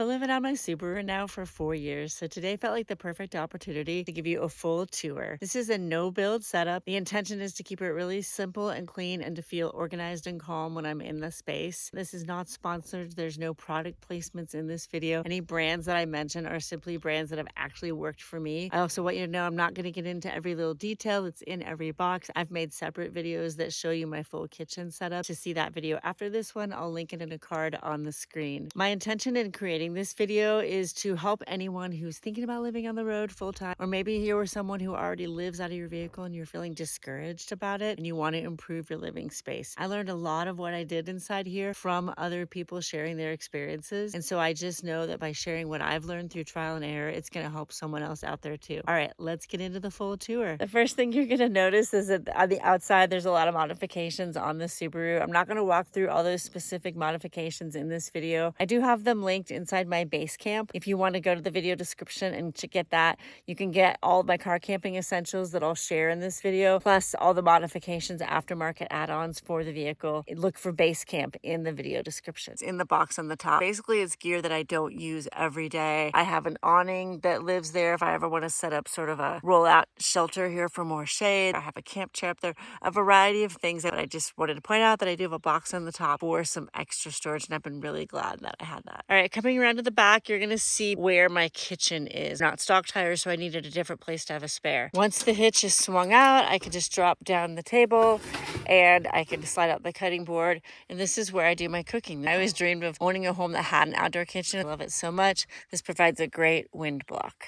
I've been living on my Subaru now for 4 years, so today felt like the perfect opportunity to give you a full tour. This is a no-build setup. The intention is to keep it really simple and clean and to feel organized and calm when I'm in the space. This is not sponsored. There's no product placements in this video. Any brands that I mention are simply brands that have actually worked for me. I also want you to know I'm not going to get into every little detail that's in every box. I've made separate videos that show you my full kitchen setup. To see that video after this one, I'll link it in a card on the screen. My intention in creating this video is to help anyone who's thinking about living on the road full time, or maybe you're someone who already lives out of your vehicle and you're feeling discouraged about it and you want to improve your living space. I learned a lot of what I did inside here from other people sharing their experiences. And so I just know that by sharing what I've learned through trial and error, it's going to help someone else out there too. All right, let's get into the full tour. The first thing you're going to notice is that on the outside, there's a lot of modifications on the Subaru. I'm not going to walk through all those specific modifications in this video. I do have them linked inside my Basecamp. If you want to go to the video description and to get that, you can get all of my car camping essentials that I'll share in this video, plus all the modifications, aftermarket add-ons for the vehicle. Look for Basecamp in the video description. It's in the box on the top. Basically, it's gear that I don't use every day. I have an awning that lives there if I ever want to set up sort of a rollout shelter here for more shade. I have a camp chair up there, a variety of things that I just wanted to point out that I do have a box on the top for some extra storage, and I've been really glad that I had that. All right, coming around to the back, you're gonna see where my kitchen is. Not stock tires, so I needed a different place to have a spare. Once the hitch is swung out, I can just drop down the table and I can slide out the cutting board. And this is where I do my cooking. I always dreamed of owning a home that had an outdoor kitchen. I love it so much. This provides a great wind block.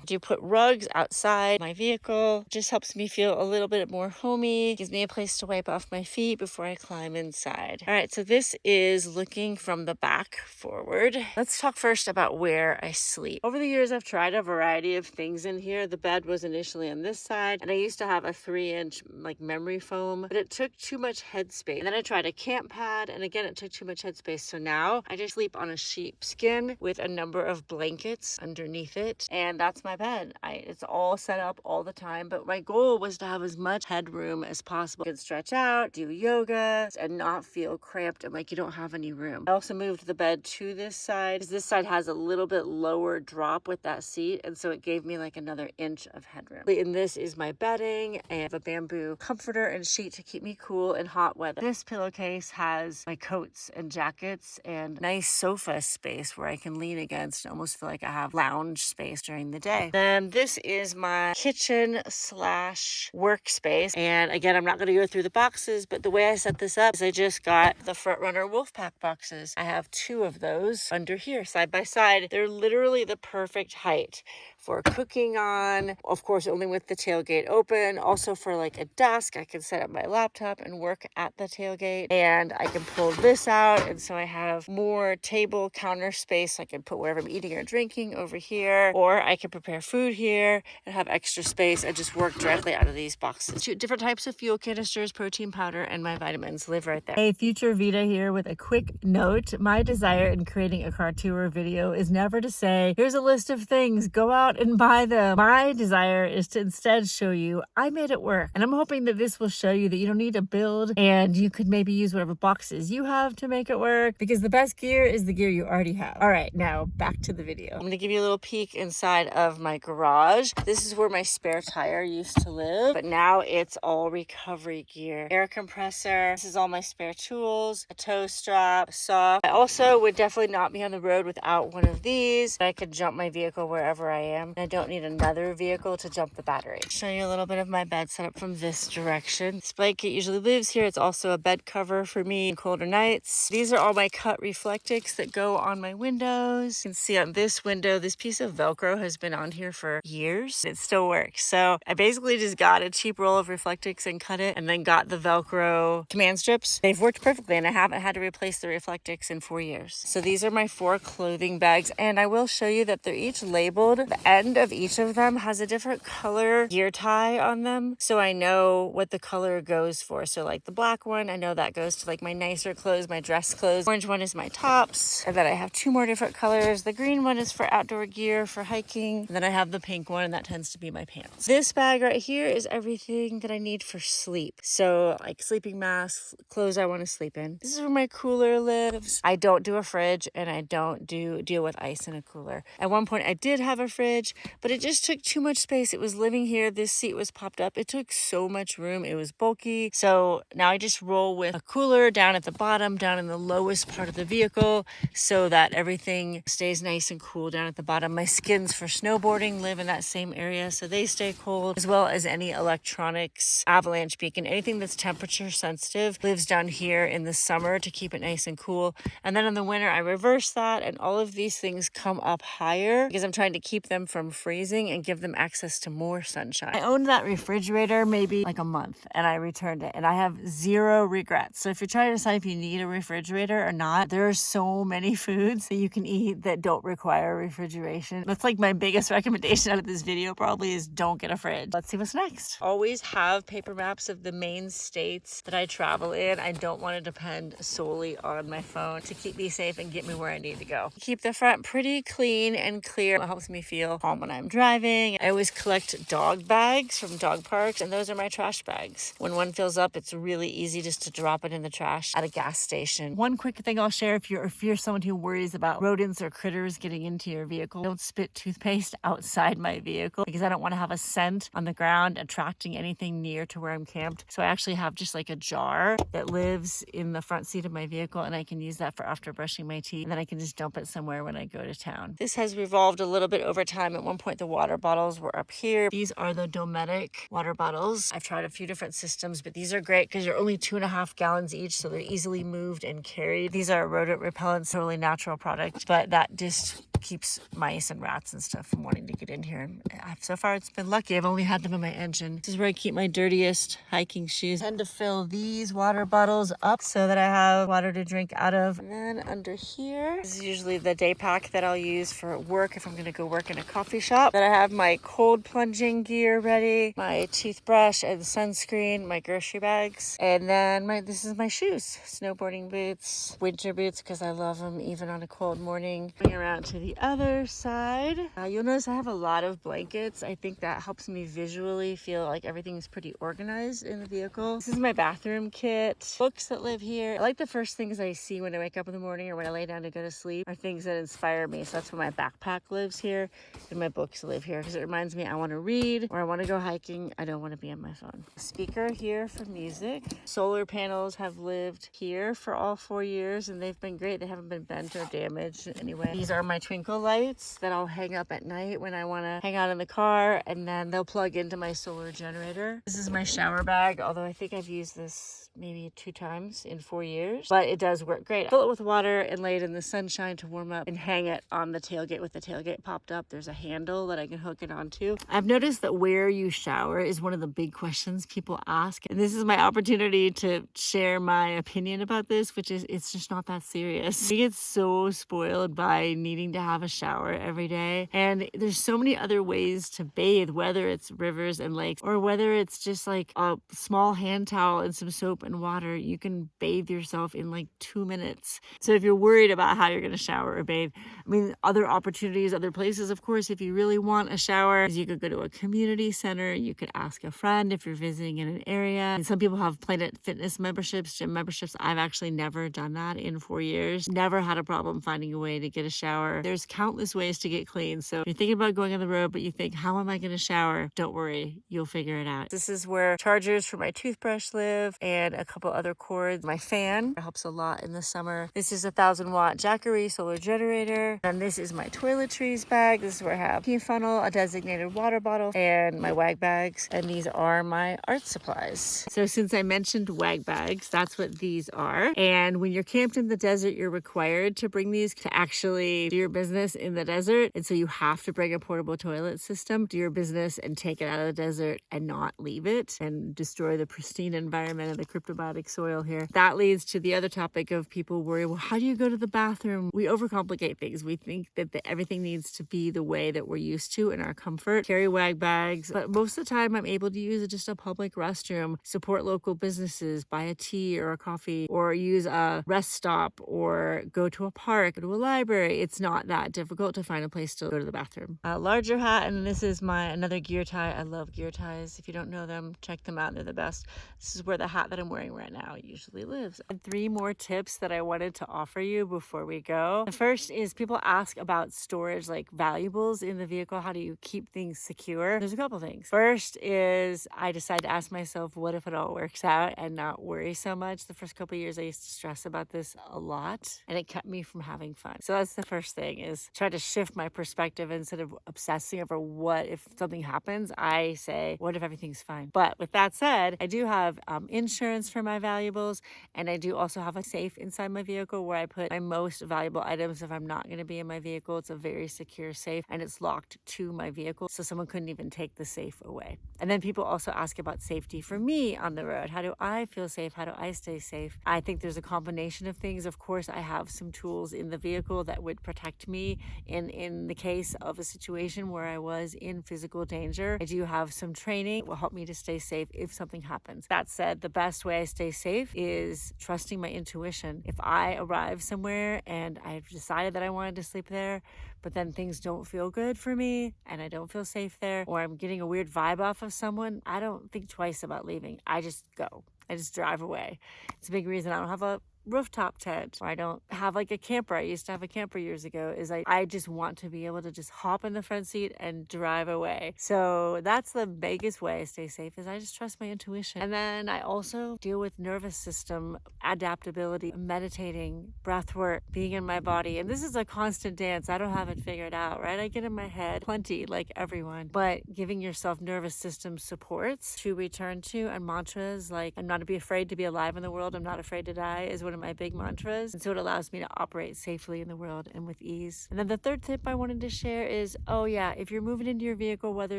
I do put rugs outside my vehicle. Just helps me feel a little bit more homey. Gives me a place to wipe off my feet before I climb inside. All right, so this is looking from the back forward. Let's talk first about where I sleep. Over the years, I've tried a variety of things in here. The bed was initially on this side, and I used to have a 3-inch like memory foam, but it took too much headspace. And then I tried a camp pad, and again, it took too much headspace. So now I just sleep on a sheepskin with a number of blankets underneath it, and that's my bed. It's all set up all the time, but my goal was to have as much headroom as possible. You can stretch out, do yoga, and not feel cramped and like you don't have any room. I also moved the bed to this side because this side has a little bit lower drop with that seat, and so it gave me like another inch of headroom. And this is my bedding. I have a bamboo comforter and sheet to keep me cool in hot weather. This pillowcase has my coats and jackets and nice sofa space where I can lean against and almost feel like I have lounge space during the day. Then this is my kitchen slash workspace. And again, I'm not going to go through the boxes, but the way I set this up is I just got the Front Runner Wolfpack boxes. I have 2 of those under here side by side. They're literally the perfect height for cooking on, of course, only with the tailgate open. Also for like a desk, I can set up my laptop and work at the tailgate, and I can pull this out. And so I have more table counter space. I can put whatever I'm eating or drinking over here, or I can prepare food here and have extra space and just work directly out of these boxes. 2 different types of fuel canisters, protein powder, and my vitamins live right there. Hey, future Vida here with a quick note. My desire in creating a car tour video is never to say, here's a list of things, go out and buy them. My desire is to instead show you I made it work. And I'm hoping that this will show you that you don't need to build, and you could maybe use whatever boxes you have to make it work, because the best gear is the gear you already have. All right, now back to the video. I'm going to give you a little peek inside of my garage. This is where my spare tire used to live, but now it's all recovery gear. Air compressor. This is all my spare tools, a toe strap, a saw. I also would definitely not be on the road without one of these. I could jump my vehicle wherever I am. I don't need another vehicle to jump the battery. Show you a little bit of my bed setup from this direction. This blanket usually lives here. It's also a bed cover for me in colder nights. These are all my cut reflectics that go on my windows. You can see on this window, this piece of Velcro has been on here for years. It still works. So I basically just got a cheap roll of reflectics and cut it, and then got the Velcro command strips. They've worked perfectly, and I haven't had to replace the reflectics in 4 years. So these are my 4 clothing bags, and I will show you that they're each labeled. The end of each of them has a different color gear tie on them, so I know what the color goes for. So like the black one, I know that goes to like my nicer clothes, my dress clothes. Orange one is my tops, and then I have 2 more different colors. The green one is for outdoor gear, for hiking, and then I have the pink one, and that tends to be my pants. This bag right here is everything that I need for sleep. So like sleeping masks, clothes I want to sleep in. This is where my cooler lives. I don't do a fridge, and I don't deal with ice in a cooler. At one point I did have a fridge, but it just took too much space. It was living here. This seat was popped up. It took so much room. It was bulky. So now I just roll with a cooler down at the bottom, down in the lowest part of the vehicle, so that everything stays nice and cool down at the bottom. My skins for snowboarding live in that same area, so they stay cold, as well as any electronics, avalanche beacon, anything that's temperature sensitive lives down here in the summer to keep it nice and cool. And then in the winter, I reverse that, and all of these things come up higher because I'm trying to keep them from freezing and give them access to more sunshine. I owned that refrigerator maybe like a month, and I returned it, and I have zero regrets. So if you're trying to decide if you need a refrigerator or not, there are so many foods that you can eat that don't require refrigeration. That's like my biggest recommendation out of this video probably is don't get a fridge. Let's see what's next. Always have paper maps of the main states that I travel in. I don't want to depend solely on my phone to keep me safe and get me where I need to go. Keep the front pretty clean and clear. It helps me feel calm when I'm driving. I always collect dog bags from dog parks, and those are my trash bags. When one fills up, it's really easy just to drop it in the trash at a gas station. One quick thing I'll share, if you're someone who worries about rodents or critters getting into your vehicle, don't spit toothpaste outside my vehicle because I don't want to have a scent on the ground attracting anything near to where I'm camped. So I actually have just like a jar that lives in the front seat of my vehicle, and I can use that for after brushing my teeth, and then I can just dump it somewhere when I go to town. This has revolved a little bit over time. At one point, the water bottles were up here. These are the Dometic water bottles. I've tried a few different systems, but these are great because you're only 2.5 gallons each, so they're easily moved and carried. These are rodent repellents, totally natural product, but that just keeps mice and rats and stuff from wanting to get in here. And so far, it's been lucky. I've only had them in my engine. This is where I keep my dirtiest hiking shoes. I tend to fill these water bottles up so that I have water to drink out of. And then under here, this is usually the day pack that I'll use for work if I'm going to go work in a coffee shop. Then I have my cold plunging gear ready, my toothbrush and sunscreen, my grocery bags, and then this is my shoes, snowboarding boots, winter boots because I love them even on a cold morning. Going around to the other side, you'll notice I have a lot of blankets. I think that helps me visually feel like everything's pretty organized in the vehicle. This is my bathroom kit, books that live here. I like the first things I see when I wake up in the morning or when I lay down to go to sleep are things that inspire me. So that's why my backpack lives here and my books live here because it reminds me I want to read or I want to go hiking. I don't want to be on my phone. Speaker here for music. Solar panels have lived here for all 4 years and they've been great. They haven't been bent or damaged in any way. These are my twinkle lights that I'll hang up at night when I want to hang out in the car, and then they'll plug into my solar generator. This is my shower bag, although I think I've used this maybe 2 times in 4 years, but it does work great. Fill it with water and lay it in the sunshine to warm up and hang it on the tailgate with the tailgate popped up. There's a handle that I can hook it onto. I've noticed that where you shower is one of the big questions people ask, and this is my opportunity to share my opinion about this, which is it's just not that serious. We get so spoiled by needing to have a shower every day, and there's so many other ways to bathe, whether it's rivers and lakes or whether it's just like a small hand towel and some soap and water. You can bathe yourself in like 2 minutes. So if you're worried about how you're going to shower or bathe, I mean, other opportunities, other places, of course, if you really want a shower, you could go to a community center. You could ask a friend if you're visiting in an area. And some people have Planet Fitness memberships, gym memberships. I've actually never done that in 4 years. Never had a problem finding a way to get a shower. There's countless ways to get clean. So if you're thinking about going on the road, but you think, how am I going to shower? Don't worry, you'll figure it out. This is where chargers for my toothbrush live and a couple other cords. My fan helps a lot in the summer. This is a 1,000-watt Jackery solar generator. And this is my toiletries bag. This is where I have a pee funnel, a designated water bottle, and my wag bags. And these are my art supplies. So since I mentioned wag bags, that's what these are. And when you're camped in the desert, you're required to bring these to actually do your business in the desert. And so you have to bring a portable toilet system, do your business, and take it out of the desert and not leave it and destroy the pristine environment and the cryptobiotic soil here. That leads to the other topic of people worry, well, how do you go to the bathroom? We overcomplicate things. We think that everything needs to be the way that we're used to in our comfort. Carry wag bags, but most of the time I'm able to use just a public restroom, support local businesses, buy a tea or a coffee, or use a rest stop, or go to a park, go to a library. It's not that that difficult to find a place to go to the bathroom. A larger hat, and this is my another gear tie. I love gear ties. If you don't know them, check them out. They're the best. This is where the hat that I'm wearing right now usually lives. And 3 more tips that I wanted to offer you before we go. The first is people ask about storage, like valuables in the vehicle. How do you keep things secure? There's a couple things. First is I decided to ask myself, what if it all works out, and not worry so much. The first couple of years I used to stress about this a lot, and it kept me from having fun. So that's the first thing, is try to shift my perspective. Instead of obsessing over what if something happens, I say, what if everything's fine? But with that said, I do have insurance for my valuables, and I do also have a safe inside my vehicle where I put my most valuable items if I'm not going to be in my vehicle. It's a very secure safe, and it's locked to my vehicle, so someone couldn't even take the safe away. And then people also ask about safety for me on the road. How do I feel safe? How do I stay safe? I think there's a combination of things. Of course, I have some tools in the vehicle that would protect me in the case of a situation where I was in physical danger. I do have some training that will help me to stay safe if something happens. That said, the best way I stay safe is trusting my intuition. If I arrive somewhere and I've decided that I wanted to sleep there, but then things don't feel good for me and I don't feel safe there, or I'm getting a weird vibe off of someone, I don't think twice about leaving. I just go. I just drive away. It's a big reason I don't have a rooftop tent, or I don't have like a camper. I used to have a camper years ago. Is I just want to be able to just hop in the front seat and drive away. So that's the biggest way I stay safe, is I just trust my intuition. And then I also deal with nervous system adaptability, meditating, breath work, being in my body. And this is a constant dance. I don't have it figured out, right? I get in my head plenty, like everyone, but giving yourself nervous system supports to return to, and mantras like I'm not to be afraid to be alive in the world, I'm not afraid to die, is one of my big mantras. And so it allows me to operate safely in the world and with ease. And then the third tip I wanted to share is, oh yeah, if you're moving into your vehicle, whether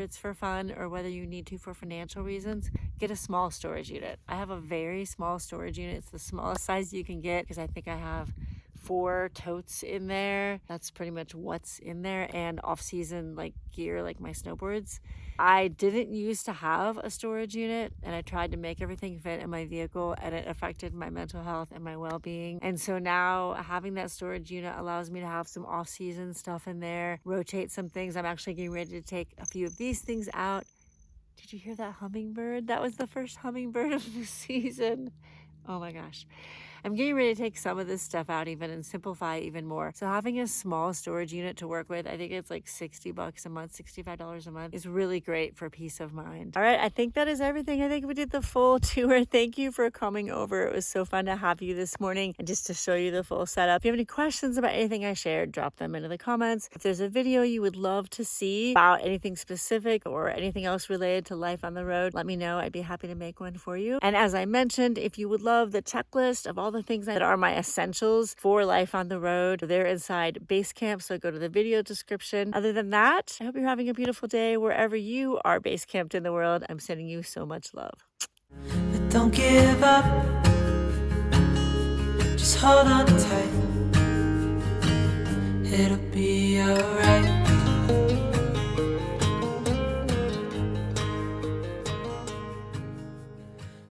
it's for fun or whether you need to for financial reasons, get a small storage unit. I have a very small storage unit. It's the smallest size you can get, because I think I have 4 totes in there. That's pretty much what's in there, and off-season like gear, like my snowboards. I didn't used to have a storage unit, and I tried to make everything fit in my vehicle, and it affected my mental health and my well-being. And so now having that storage unit allows me to have some off-season stuff in there, rotate some things. I'm actually getting ready to take a few of these things out. Did you hear that hummingbird? That was the first hummingbird of the season. Oh my gosh. I'm getting ready to take some of this stuff out even and simplify even more. So having a small storage unit to work with, I think it's like $60 a month, $65 a month, is really great for peace of mind. All right, I think that is everything. I think we did the full tour. Thank you for coming over. It was so fun to have you this morning and just to show you the full setup. If you have any questions about anything I shared, drop them into the comments. If there's a video you would love to see about anything specific or anything else related to life on the road, let me know. I'd be happy to make one for you. And as I mentioned, if you would love the checklist of all the things that are my essentials for life on the road, they're inside Basecamp, so go to the video description. Other than that, I hope you're having a beautiful day wherever you are basecamped in the world. I'm sending you so much love. But don't give up, just hold on tight, it'll be alright.